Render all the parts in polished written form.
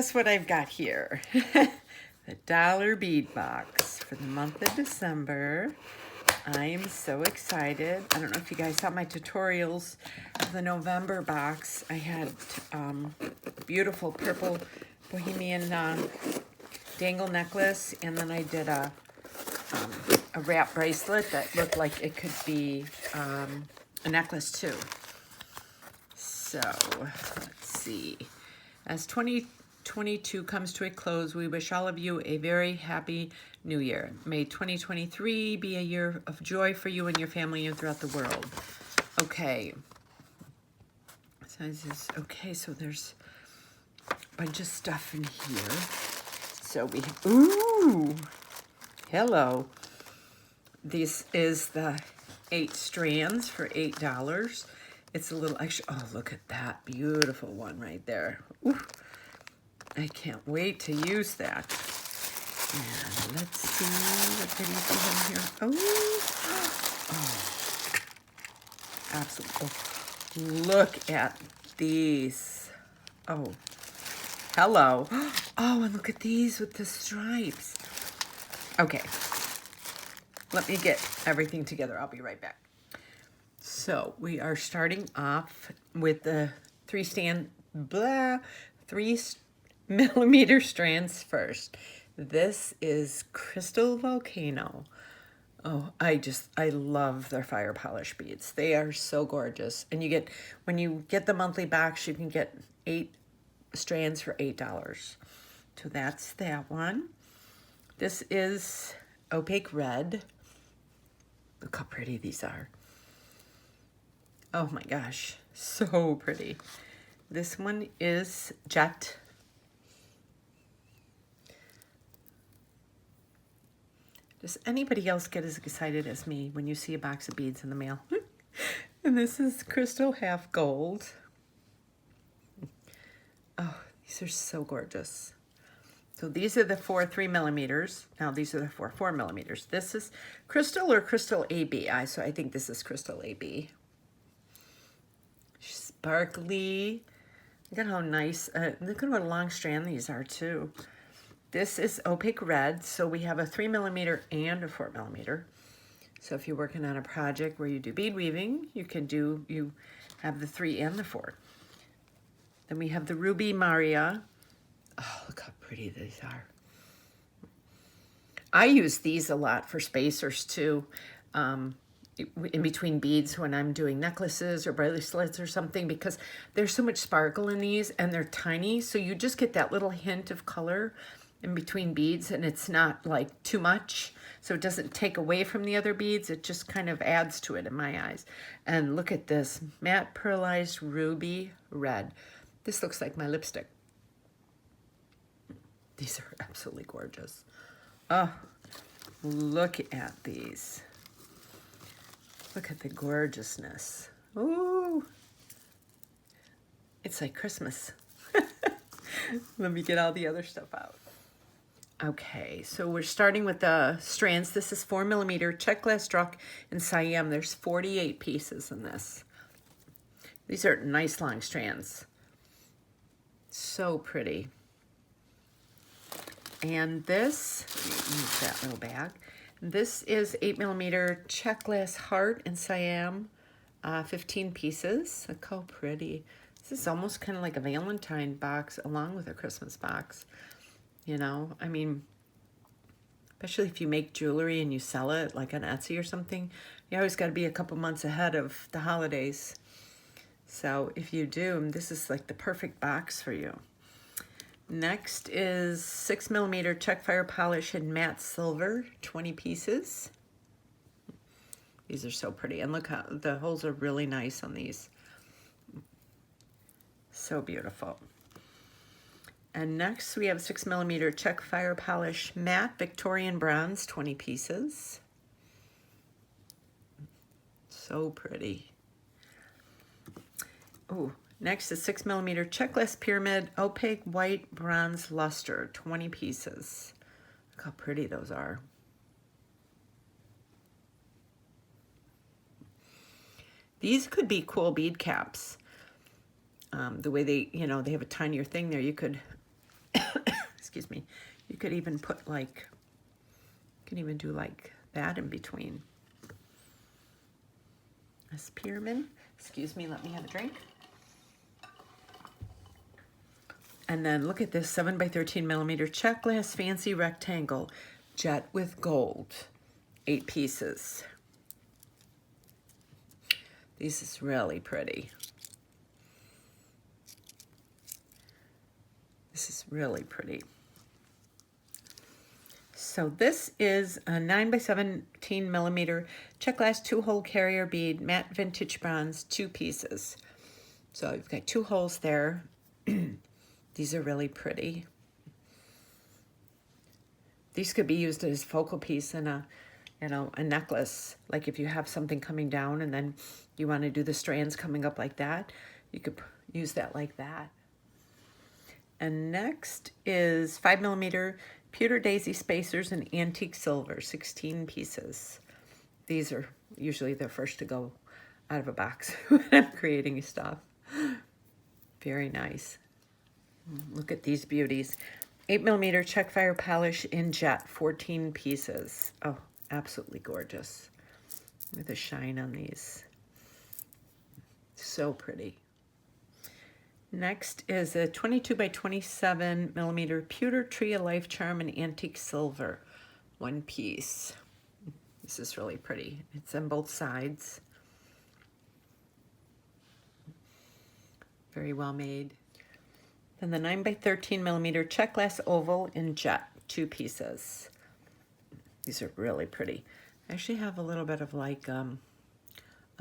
guess what I've got here? The dollar bead box for the month of December. I am so excited. I don't know if you guys saw my tutorials of the November box. I had beautiful purple bohemian dangle necklace, and then I did a wrap bracelet that looked like it could be a necklace too. So let's see. As 2022 comes to a close, we wish all of you a very happy new year. May 2023 be a year of joy for you and your family and throughout the world. Okay. So there's a bunch of stuff in here. So we have, ooh, hello. This is the 8 strands for $8. It's a little extra. Oh, look at that beautiful one right there. Ooh, I can't wait to use that. And let's see what goodies we have here. Oh, absolutely. Oh, look at these. Oh, hello. Oh, and look at these with the stripes. Okay, let me get everything together. I'll be right back. So we are starting off with the 3 millimeter strands first. This is Crystal Volcano. Oh, I love their fire polish beads. They are so gorgeous. And when you get the monthly box, you can get 8 strands for $8. So that's that one. This is opaque red. Look how pretty these are. Oh my gosh, so pretty. This one is jet. Does anybody else get as excited as me when you see a box of beads in the mail? And this is crystal half gold. Oh, these are so gorgeous. So these are the 4 3 millimeters. Now these are the 4 millimeters. This is crystal or crystal AB. So I think this is crystal AB. Sparkly. Look at how nice. Look at what a long strand these are too. This is opaque red. So we have a 3 millimeter and a 4 millimeter. So if you're working on a project where you do bead weaving, you have the 3 and the 4. Then we have the Ruby Maria. Oh, look how pretty these are. I use these a lot for spacers too. In between beads when I'm doing necklaces or bracelets or something, because there's so much sparkle in these and they're tiny. So you just get that little hint of color in between beads, and it's not like too much. So it doesn't take away from the other beads. It just kind of adds to it in my eyes. And look at this matte pearlized ruby red. This looks like my lipstick. These are absolutely gorgeous. Oh, look at these. Look at the gorgeousness. Ooh. It's like Christmas. Let me get all the other stuff out. Okay, so we're starting with the strands. This is 4 millimeter check glass struck in Siam. There's 48 pieces in this. These are nice long strands. So pretty. And this, use that little bag. This is 8 millimeter check glass heart in Siam, 15 pieces. Look how pretty. This is almost kind of like a Valentine box along with a Christmas box. You know, I mean, especially if you make jewelry and you sell it like on Etsy or something, you always got to be a couple months ahead of the holidays. So if you do, this is like the perfect box for you. Next is 6 millimeter check fire polish in matte silver, 20 pieces. These are so pretty. And look how the holes are really nice on these. So beautiful. And next we have 6 millimeter check fire polish matte Victorian bronze, 20 pieces. So pretty. Oh, next is 6 millimeter check glass pyramid opaque white bronze luster, 20 pieces. Look how pretty those are. These could be cool bead caps. The way they have a tinier thing there, you could Excuse me. You could even put like, you can even do like that in between. A spearmint. Excuse me, let me have a drink. And then look at this 7 by 13 millimeter check glass fancy rectangle, jet with gold, 8 pieces. This is really pretty. This is really pretty. So this is a 9 by 17 millimeter check glass 2-hole carrier bead, matte vintage bronze, 2 pieces. So you've got 2 holes there. These are really pretty. These could be used as focal piece in a, you know, a necklace. Like if you have something coming down and then you want to do the strands coming up like that, you could use that like that. And next is 5 millimeter pewter daisy spacers in antique silver, 16 pieces. These are usually the first to go out of a box when I'm creating stuff. Very nice. Look at these beauties. 8 millimeter check fire polish in jet, 14 pieces. Oh, absolutely gorgeous. Look at the shine on these. So pretty. Next is a 22 by 27 millimeter pewter tree of life charm in antique silver, 1 piece. This is really pretty. It's on both sides. Very well made. Then the 9 by 13 millimeter check glass oval in jet, 2 pieces. These are really pretty. I actually have a little bit of like a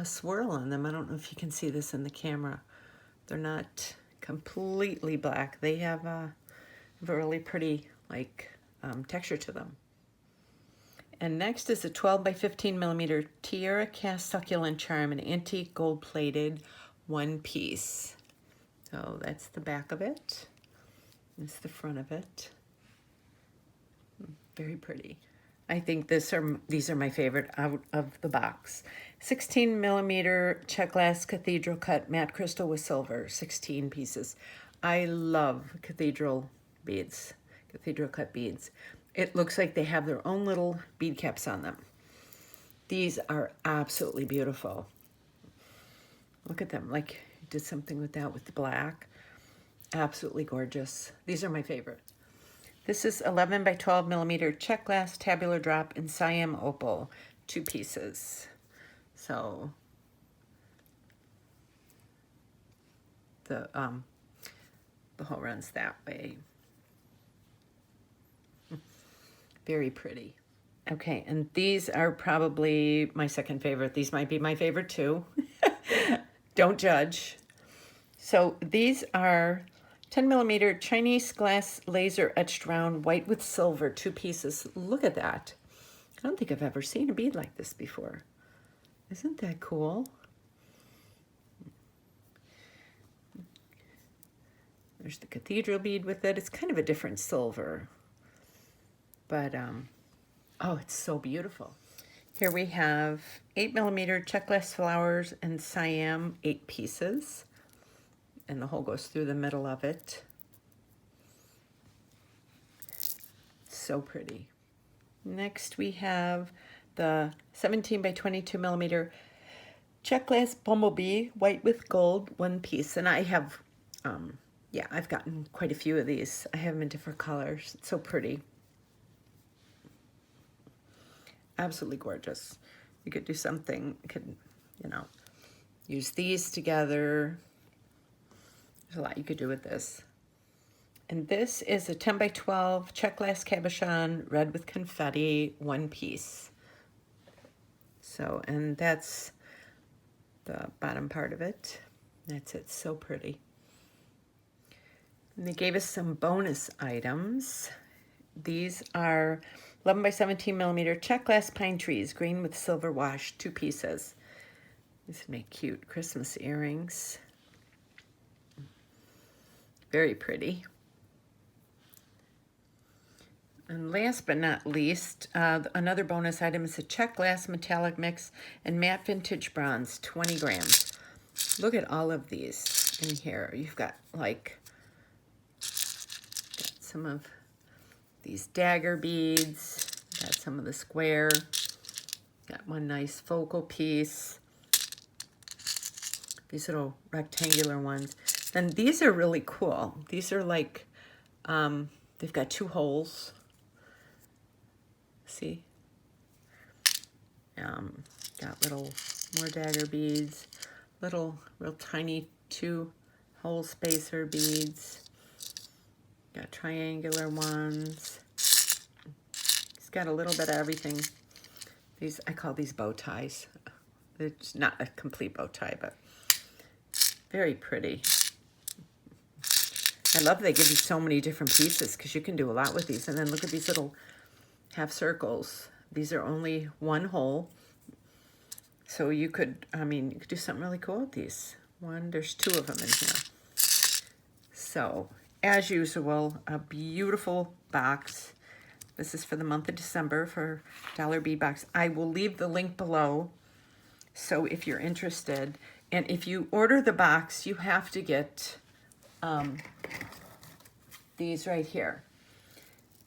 swirl on them. I don't know if you can see this in the camera. They're not completely black. They have a really pretty like texture to them. And next is a 12 by 15 millimeter tiara cast succulent charm in antique gold plated, 1 piece. So that's the back of it. That's the front of it. Very pretty. I think these are my favorite out of the box. 16 millimeter check glass cathedral cut matte crystal with silver, 16 pieces. I love cathedral beads, cathedral cut beads. It looks like they have their own little bead caps on them. These are absolutely beautiful. Look at them, like you did something with that with the black. Absolutely gorgeous. These are my favorite. This is 11 by 12 millimeter check glass tabular drop in Siam opal, 2 pieces. So the hole runs that way. Very pretty. Okay, and these are probably my second favorite. These might be my favorite too. Don't judge. So these are 10 millimeter Chinese glass laser etched round white with silver, 2 pieces. Look at that. I don't think I've ever seen a bead like this before. Isn't that cool? There's the cathedral bead with it. It's kind of a different silver. But, oh, it's so beautiful. Here we have 8 millimeter check glass flowers and Siam, 8 pieces. And the hole goes through the middle of it. So pretty. Next we have the 17 by 22 millimeter check glass bumblebee, white with gold, 1 piece. And I have, yeah, I've gotten quite a few of these. I have them in different colors. It's so pretty. Absolutely gorgeous. You could do something, you could, you know, use these together. There's a lot you could do with this. And this is a 10 by 12 check glass cabochon, red with confetti, 1 piece. So, and that's the bottom part of it. That's it, so pretty. And they gave us some bonus items. These are 11 by 17 millimeter check glass pine trees, green with silver wash, 2 pieces. These make cute Christmas earrings. Very pretty. And last but not least, another bonus item is a check glass metallic mix and matte vintage bronze, 20 grams. Look at all of these in here. You've got like some of these dagger beads. Got some of the square. Got one nice focal piece. These little rectangular ones. Then these are really cool. These are like, they've got 2 holes. See? Got little more dagger beads. Little, real tiny 2-hole spacer beads. Got triangular ones. It's got a little bit of everything. These, I call these bow ties. It's not a complete bow tie, but very pretty. I love they give you so many different pieces because you can do a lot with these. And then look at these little half circles. These are only 1 hole. So you could, I mean, you could do something really cool with these. There's 2 of them in here. So, as usual, a beautiful box. This is for the month of December for Dollar Bead Box. I will leave the link below. So if you're interested, and if you order the box, you have to get these right here.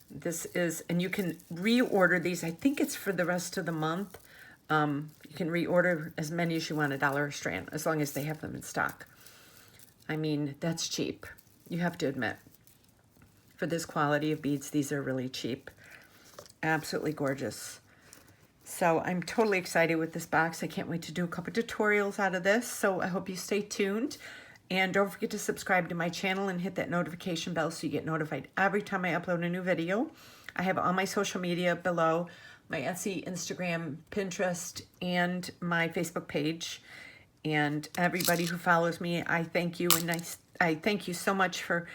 This is, and you can reorder these. I think it's for the rest of the month. You can reorder as many as you want, $1 a strand, as long as they have them in stock. I mean, that's cheap. You have to admit. For this quality of beads, these are really cheap. Absolutely gorgeous. So I'm totally excited with this box. I can't wait to do a couple tutorials out of this. So I hope you stay tuned. And don't forget to subscribe to my channel and hit that notification bell so you get notified every time I upload a new video. I have all my social media below, my Etsy, Instagram, Pinterest, and my Facebook page. And everybody who follows me, I thank you. And I thank you so much for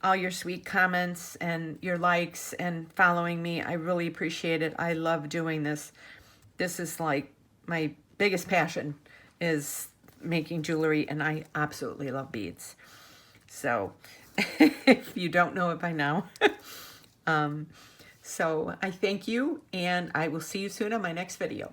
all your sweet comments and your likes and following me. I really appreciate it. I love doing this. This is like my biggest passion is making jewelry, and I absolutely love beads. So if you don't know it by now. So I thank you, and I will see you soon on my next video.